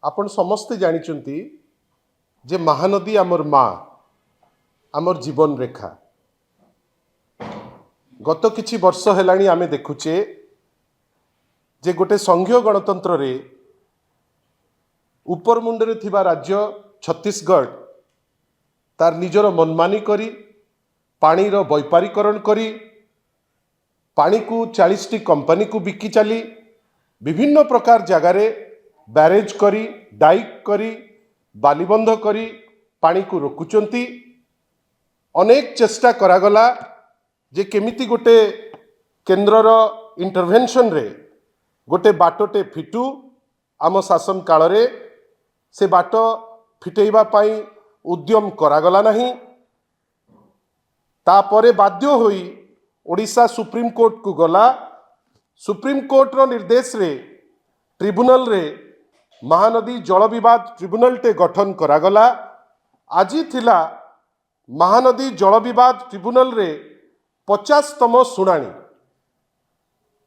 आपण समस्ते जानिचंती जे महानदी आमर माँ आमर जीवन रेखा गत किछि वर्ष हेलाणी आमे देखुचे जे गोटे संघीय गणतंत्र रे ऊपर मुंडरे थिबा राज्य छत्तीसगढ़ तार निजर मनमानी करी पानी रो वैपारीकरण करी पानी को 40टी कंपनी को बिकी चली विभिन्न प्रकार जगार बैरेज करी डाइक करी बालीबंध करी पानी को रोकुचंती अनेक चेष्टा करागला जे केमिति गोटे केन्द्रर इंटरवेंशन रे गोटे बाटोटे फिटू आम शासन काल रे से बाट फिटेइबा पाई उद्यम करागला नहीं तापरे बाध्य होई ओडिशा सुप्रीम कोर्ट को गला सुप्रीम कोर्ट रो निर्देश रे ट्रिब्यूनल रे महानदी जल विवाद ट्रिब्यूनल टे गठन करागला आज थिला महानदी जल विवाद ट्रिब्यूनल रे 50तम शुणाणी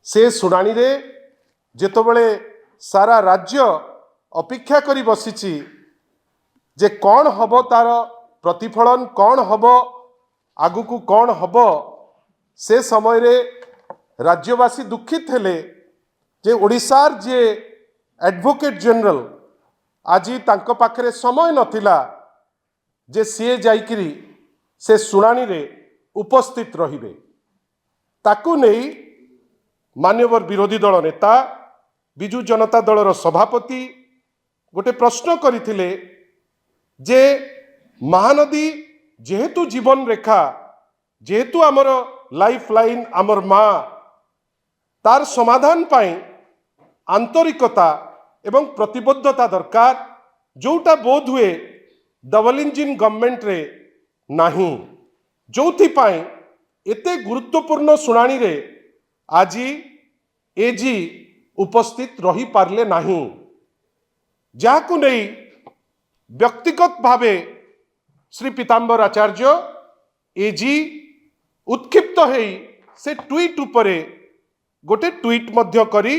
से शुणाणी रे जेतबेले सारा राज्य अपेक्षा करी बसिची जे कौन हब तार प्रतिफलन कौन हब आगु को कौन हब से समय रे राज्यवासी दुखित हेले जे ओडिशार जे एडवोकेट जनरल आज तांको पाखरे समय नथिला जे सी जाइकरी से शुणाणी रे उपस्थित रहिबे ताकू नहीं मान्यवर विरोधी दल नेता बिजू जनता दलर सभापति गोटे प्रश्न करथिले जे महानदी जेहेतु जीवन रेखा जेहेतु आमर लाइफ लाइन आमर माँ तार समाधान पाई आंतरिकता एवं प्रतिबद्धता दरकार जोटा बोध हुए डबल इंजिन गवर्नमेंट रे नहीं जोथि पाई एते गुरुत्वपूर्ण शुणाणी रे आज एजी उपस्थित रही पारले नहीं जाकु नहीं व्यक्तिगत भावे श्री पीताम्बर आचार्य एजी उत्क्षिप्त हेई से ट्वीट उपरे गोटे ट्वीट मध्य करी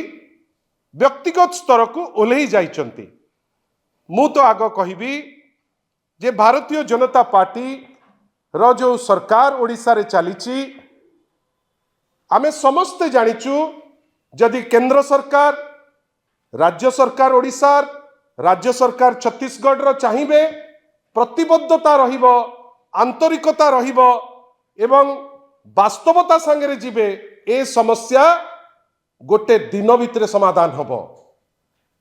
व्यक्तिगत स्तर को ओल्हेई जाइचंती मु तो आग कहिबी जे भारतीय जनता पार्टी रो जो सरकार ओडिशा रे चलीची आमे समस्ते जानिचु जदि केंद्र सरकार राज्य सरकार ओडिशा राज्य सरकार छत्तीसगढ़ रो चाहिए प्रतिबद्धता रहिबो आंतरिकता रहिबो एवं वास्तवता संगे जीवे ए समस्या गोटे दिन भितर समाधान हबो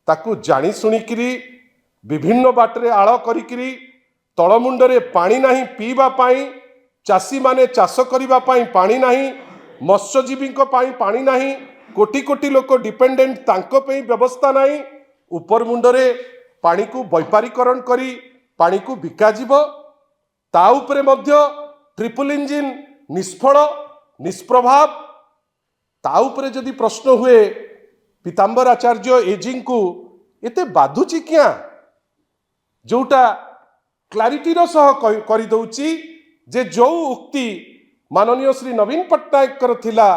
ताकू जानी सुनिकिरी विभिन्न बाटरे आड़ करिकिरी तलमुंडरे पानी नहीं पीवा पाई चाषी माने चाष करिबा पाई पानी नहीं मत्स्यजीवी पानी नहीं कोटी कोटी लोक डिपेंडेंट तांको पे व्यवस्था नहीं ऊपर मुंडरे पानी को वैपारीकरण करी पानी को बिका जीवो ता उपरे मध्य ट्रिपल इंजिन निष्फल निष्प्रभाव ता उपरे जदि प्रश्न हुए पीताम्बर आचार्य एजी को एते बाधुची क्या जोटा क्लारिटीर सह करी दउची जे जो उक्ति माननीय श्री नवीन पट्टनायक कर थिला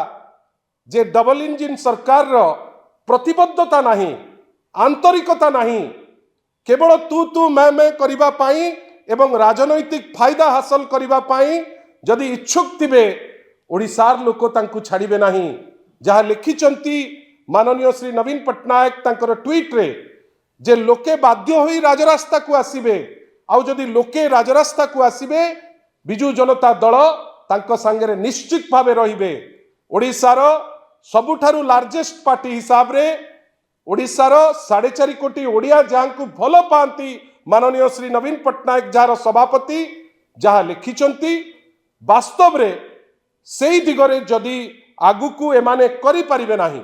जे डबल इंजिन सरकार रो प्रतिबद्धता नहीं आंतरिकता नहीं केवल तू मैं करिबा पाई एवं राजनैतिक फायदा हासिल करिबा पाई जदि इच्छुक थिबे ओडिशार लोक तांकु छाड़िबे नहीं जहाँ लिखिचंती माननीय श्री नवीन पट्टनायक तांकर ट्वीट रे जे लोके बाध्य होई राजरास्ता को आसीबे आउ जदि लोके राजरास्ता को आसीबे बिजू जनता दल तांको सांगरे निश्चित भावे रहिबे ओडिशार सबुठारु लार्जेस्ट पार्टी हिसाब रे ओडिशार 4.5 कोटी ओडिया जहाँ को भल पाती माननीय श्री नवीन पट्टनायक जार सभापति जहाँ लिखिचंती वास्तव रे सेई दिगरे जदि आगु को एमाने करि परिबे नाही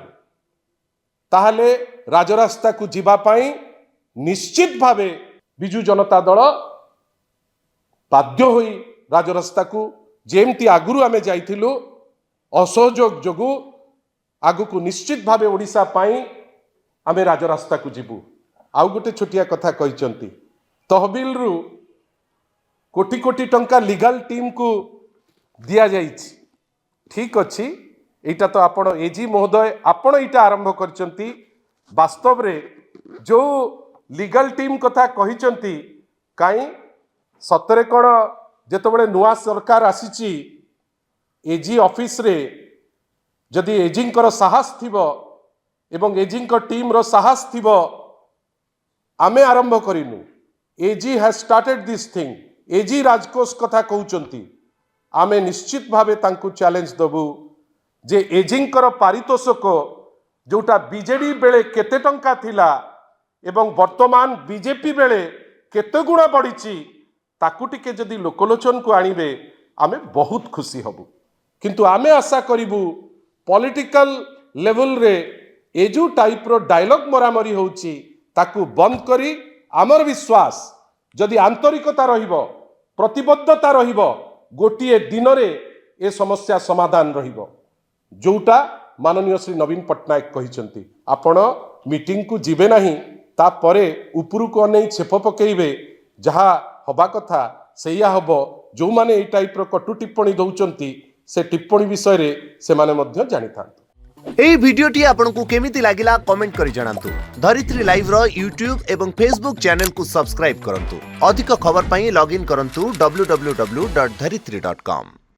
ताहले राजरास्ता को जीवा पाई निश्चित भावे बिजू जनता दल बाध्य होई राजरास्ता को जेमती आगुरु आमे जाइथिलु असहयोग जोगु आगु को निश्चित भावे ओडिशा पाई आमे राजरास्ता को जीवु आउ गोटे छोटिया कथा कहिचंती तहबिल रु कोटी कोटी टंका लीगल टीम को दिया जाइछि ठीक अछि एटा तो आपण एजी महोदय आपण एटा आरंभ करचंती वास्तव रे जो लीगल टीम कथा कहिचंती काई सतरे कण जेतबेले नुआ सरकार आसीची एजी ऑफिस रे जदि एजिंकर साहस थिबो एवं एजिंक टीम रो साहस थिबो आमे आरंभ करिनु एजी हैज स्टार्टेड दिस थिंग एजी राजकोष कथा कहउचंती आमे निश्चित भावे तांकु चैलेंज दबु जे एजिंकर पारितोषक जोटा बीजेडी बेले केते टंका थिला एवं वर्तमान बीजेपी बेले केते गुणा बढ़िची ताकू टिके जदि लोकलोचन को आनिबे आमे बहुत खुशी हबु किंतु आमे आशा करिबु पॉलिटिकल लेवल रे ए जो टाइप रो डायलॉग मरामरी होउची ताकू बंद करी आमर विश्वास जदि आंतरिकता रहिबो प्रतिबद्धता रहिबो गोटिए दिन रे ए समस्या समाधान रहिबो जोटा माननीय श्री नवीन पट्टनायक कहिसंती आपण मीटिंग को जिबे नहीं ता परे उपरु को नै छेप पकेइबे जहा हबा कथा सेया हबो जो माने ए टाइप रो कटु टिप्पणी दउचंती से टिप्पणी विषय रे से माने मध्य जानि थांतु एई वीडियोटी आपनकु केमिति लागिला कमेंट करि जणांतु धरित्री लाइव रो यूट्यूब एवं फेसबुक चैनल को सब्सक्राइब करंतु अधिक खबर पई लॉगिन करंतु www.dharitri.com